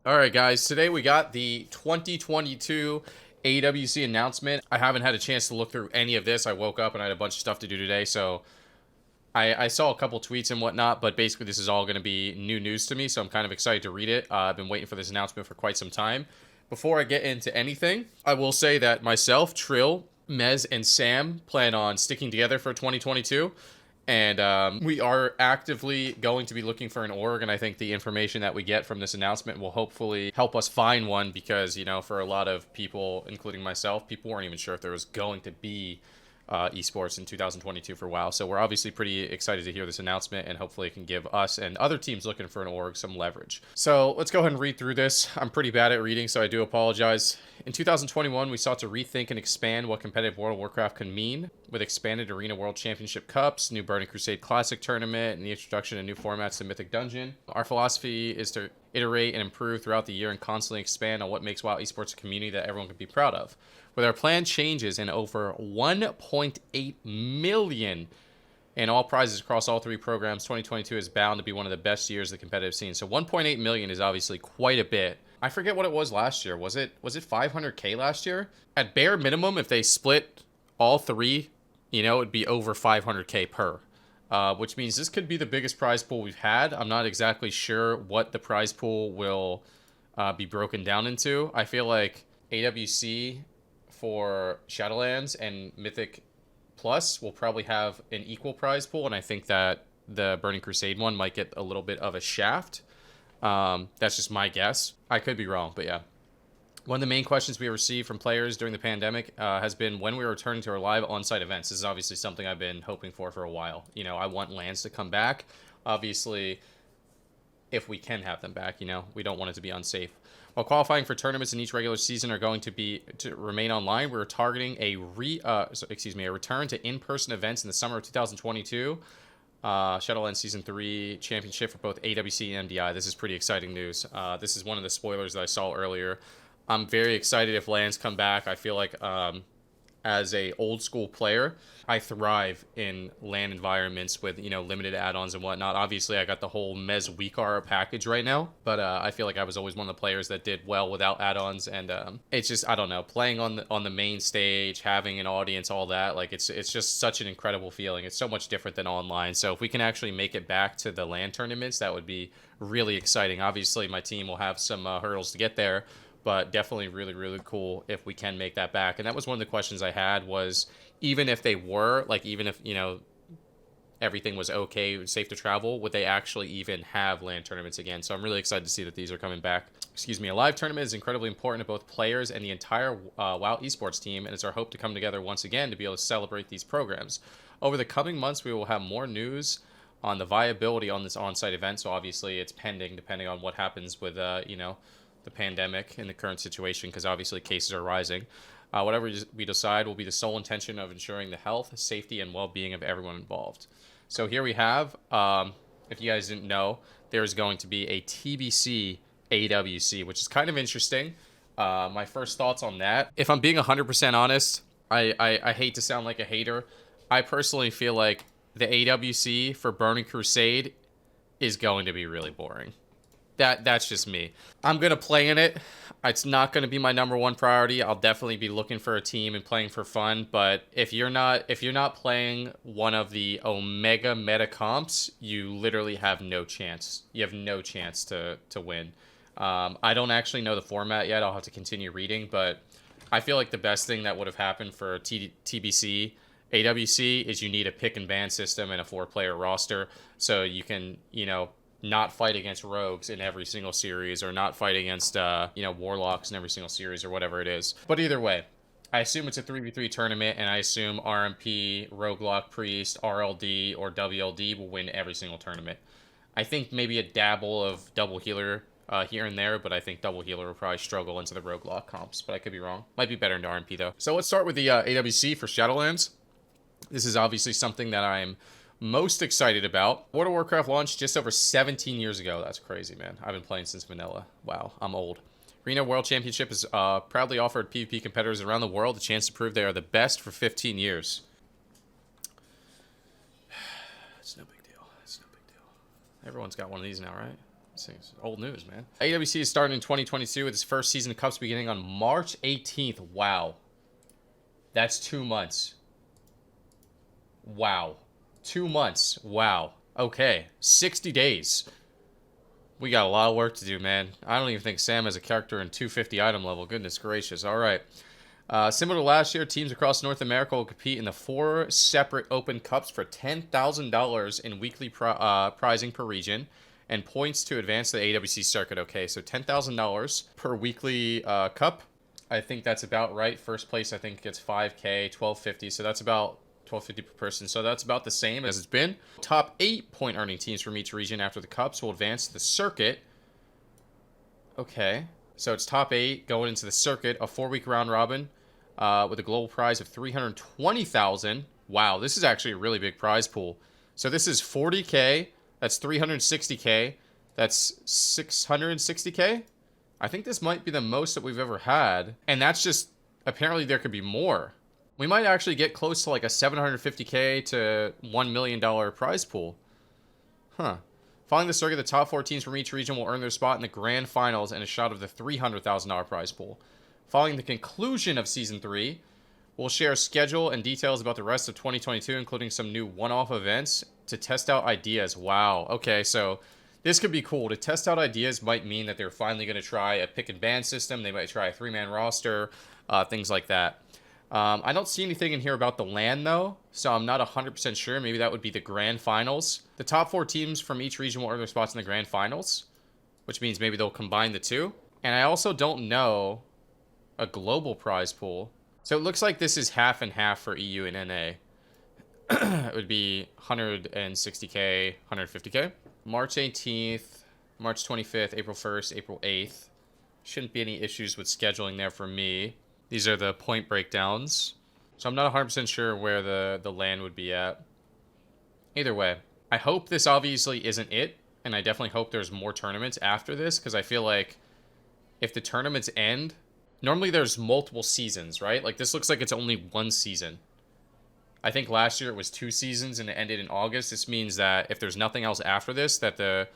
All right, guys. Today we got the 2022 AWC announcement. I haven't had a chance to look through any of this. I woke up and I had a bunch of stuff to do today, so I saw a couple tweets and whatnot, but basically this is all going to be new news to me, so I'm kind of excited to read it. I've been waiting for this announcement for quite some time. Before I get into anything, I will say that myself, Trill, Mez, and Sam plan on sticking together for 2022. And we are actively going to be looking for an org, and I think the information that we get from this announcement will hopefully help us find one because, for a lot of people, including myself, people weren't even sure if there was going to be esports in 2022 for WoW. So we're obviously pretty excited to hear this announcement, and hopefully it can give us and other teams looking for an org some leverage. So let's go ahead and read through this. I'm pretty bad at reading, so I do apologize. In 2021, we sought to rethink and expand what competitive World of Warcraft can mean, with expanded Arena World Championship Cups, new Burning Crusade Classic Tournament, and the introduction of new formats to Mythic Dungeon. Our philosophy is to iterate and improve throughout the year and constantly expand on what makes WoW esports a community that everyone can be proud of. With our planned changes and over 1.8 million in all prizes across all three programs, 2022 is bound to be one of the best years of the competitive scene. So 1.8 million is obviously quite a bit. I forget what it was last year. Was it 500K last year? At bare minimum, if they split all three, it'd be over 500K per. Which means this could be the biggest prize pool we've had. I'm not exactly sure what the prize pool will be broken down into. I feel like AWC for Shadowlands and Mythic Plus will probably have an equal prize pool, and I think that the Burning Crusade one might get a little bit of a shaft. That's just my guess. I could be wrong, but yeah. One of the main questions we received from players during the pandemic has been when we return to our live on-site events. This is obviously something I've been hoping for a while. I want LANs to come back. Obviously, if we can have them back, we don't want it to be unsafe. While qualifying for tournaments in each regular season are going to remain online, we're targeting a return to in-person events in the summer of 2022. Shadowlands Season 3 Championship for both AWC and MDI. This is pretty exciting news. This is one of the spoilers that I saw earlier. I'm very excited if LANs come back. I feel like as a old school player, I thrive in LAN environments with, limited add-ons and whatnot. Obviously, I got the whole Mez Weekar package right now, but I feel like I was always one of the players that did well without add-ons, and it's just, I don't know, playing on the main stage, having an audience, all that, like it's just such an incredible feeling. It's so much different than online. So if we can actually make it back to the LAN tournaments, that would be really exciting. Obviously, my team will have some hurdles to get there, but definitely really, really cool if we can make that back. And that was one of the questions I had was, even if they were, even if, everything was okay, safe to travel, would they actually even have LAN tournaments again? So I'm really excited to see that these are coming back. A live tournament is incredibly important to both players and the entire WoW esports team, and it's our hope to come together once again to be able to celebrate these programs. Over the coming months, we will have more news on the viability on this on-site event. So obviously it's pending, depending on what happens with, the pandemic in the current situation, because obviously cases are rising. Whatever we decide will be the sole intention of ensuring the health, safety, and well-being of everyone involved. So here we have, if you guys didn't know, there's going to be a TBC AWC, which is kind of interesting. My first thoughts on that, if I'm being 100% honest, I hate to sound like a hater. I personally feel like the AWC for Burning Crusade is going to be really boring. That's just me. I'm going to play in it. It's not going to be my number one priority. I'll definitely be looking for a team and playing for fun, but if you're not playing one of the Omega meta comps, you literally have no chance. You have no chance to win. I don't actually know the format yet. I'll have to continue reading, but I feel like the best thing that would have happened for TBC AWC is you need a pick and ban system and a 4-player roster so you can, not fight against rogues in every single series, or not fight against warlocks in every single series, or whatever it is. But either way, I assume it's a 3v3 tournament, and I assume RMP, Roguelock Priest, RLD, or WLD will win every single tournament. I think maybe a dabble of double healer here and there, but I think double healer will probably struggle into the Roguelock comps, but I could be wrong. Might be better into RMP though. So let's start with the AWC for Shadowlands. This is obviously something that I'm most excited about. World of Warcraft launched just over 17 years ago. That's crazy, man. I've been playing since vanilla. Wow, I'm old. Arena World Championship has proudly offered PvP competitors around the world a chance to prove they are the best for 15 years. It's no big deal. It's no big deal. Everyone's got one of these now, right? It's old news, man. AWC is starting in 2022 with its first season of Cups beginning on March 18th. Wow. That's 2 months. Wow. 2 months. Wow. Okay. 60 days. We got a lot of work to do, man. I don't even think Sam has a character in 250 item level. Goodness gracious. All right. Similar to last year, teams across North America will compete in the 4 separate open cups for $10,000 in weekly prizing per region and points to advance to the AWC circuit. Okay, so $10,000 per weekly cup. I think that's about right. First place, I think, gets $5K, $12.50. So that's about $12.50 per person. So that's about the same as it's been. Top 8 point earning teams from each region after the cups will advance to the circuit. Okay, so it's top 8 going into the circuit, a 4-week round robin with a global prize of $320,000. Wow, this is actually a really big prize pool. So this is $40K. That's $360K. That's $660K. I think this might be the most that we've ever had. And that's just, apparently there could be more. We might actually get close to like a $750K to $1 million prize pool. Huh. Following the circuit, the top 4 teams from each region will earn their spot in the grand finals and a shot of the $300,000 prize pool. Following the conclusion of Season 3, we'll share a schedule and details about the rest of 2022, including some new one-off events to test out ideas. Wow. Okay, so this could be cool. To test out ideas might mean that they're finally going to try a pick and ban system. They might try a 3-man roster, things like that. I don't see anything in here about the LAN, though, so I'm not 100% sure. Maybe that would be the grand finals. The top 4 teams from each region will earn their spots in the grand finals, which means maybe they'll combine the two. And I also don't know a global prize pool. So it looks like this is half and half for EU and NA. It would be 160K, 150K. March 18th, March 25th, April 1st, April 8th. Shouldn't be any issues with scheduling there for me. These are the point breakdowns. So I'm not 100% sure where the LAN would be at. Either way, I hope this obviously isn't it. And I definitely hope there's more tournaments after this. Because I feel like if the tournaments end, normally there's multiple seasons, right? Like this looks like it's only 1 season. I think last year it was 2 seasons and it ended in August. This means that if there's nothing else after this, that the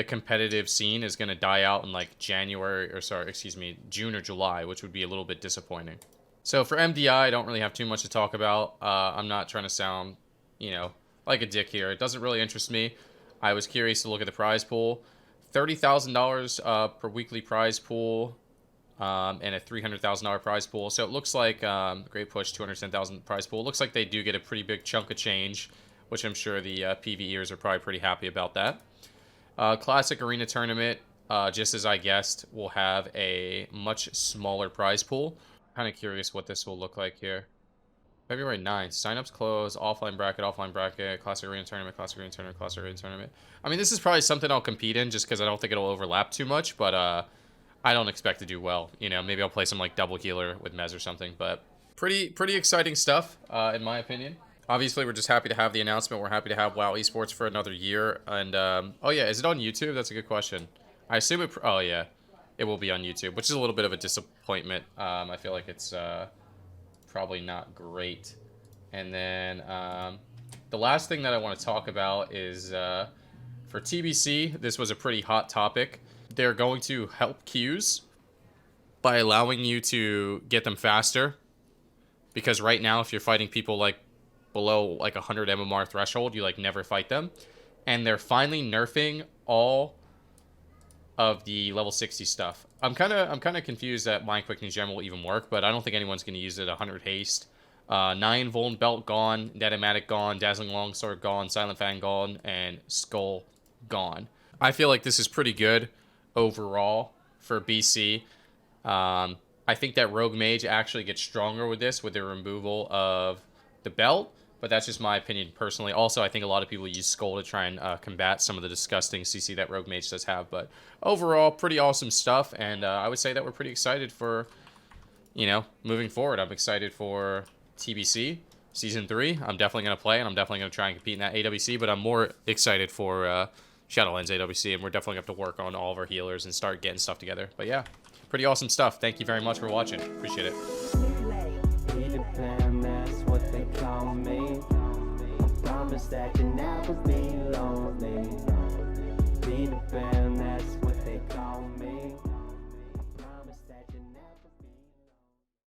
competitive scene is going to die out in like June or July, which would be a little bit disappointing. So for MDI, I don't really have too much to talk about. I'm not trying to sound, like a dick here. It doesn't really interest me. I was curious to look at the prize pool. $30,000 per weekly prize pool. And a $300,000 prize pool. So it looks like great push, $210,000 prize pool. It looks like they do get a pretty big chunk of change, which I'm sure the PvEers are probably pretty happy about that. Classic Arena Tournament, just as I guessed, will have a much smaller prize pool. Kind of curious what this will look like here. February 9th, signups close, offline bracket, Classic Arena Tournament, Classic Arena Tournament, Classic Arena Tournament. I mean, this is probably something I'll compete in just because I don't think it'll overlap too much, but I don't expect to do well. Maybe I'll play some like double healer with Mez or something, but pretty exciting stuff, in my opinion. Obviously, we're just happy to have the announcement. We're happy to have WoW Esports for another year. And, oh yeah, is it on YouTube? That's a good question. I assume it, oh yeah, it will be on YouTube, which is a little bit of a disappointment. I feel like it's probably not great. And then the last thing that I want to talk about is for TBC, this was a pretty hot topic. They're going to help queues by allowing you to get them faster. Because right now, if you're fighting people like below like 100 MMR threshold, you like never fight them. And they're finally nerfing all of the level 60 stuff. I'm kind of confused that Mind Quickening Gem will even work, but I don't think anyone's going to use it. 100 haste, 9 Vuln Belt gone, Detomatic gone, Dazzling Longsword gone, Silent Fang gone, and Skull gone. I feel like this is pretty good overall for BC. I think that Rogue Mage actually gets stronger with this, with the removal of the belt, but that's just my opinion personally. Also, I think a lot of people use Skull to try and combat some of the disgusting CC that Rogue Mage does have, but overall, pretty awesome stuff, and I would say that we're pretty excited for, moving forward. I'm excited for TBC Season 3. I'm definitely going to play, and I'm definitely going to try and compete in that AWC, but I'm more excited for Shadowlands AWC, and we're definitely going to have to work on all of our healers and start getting stuff together. But yeah, pretty awesome stuff. Thank you very much for watching. Appreciate it. Promise that you never be lonely. Peter Pan, that's what they call me.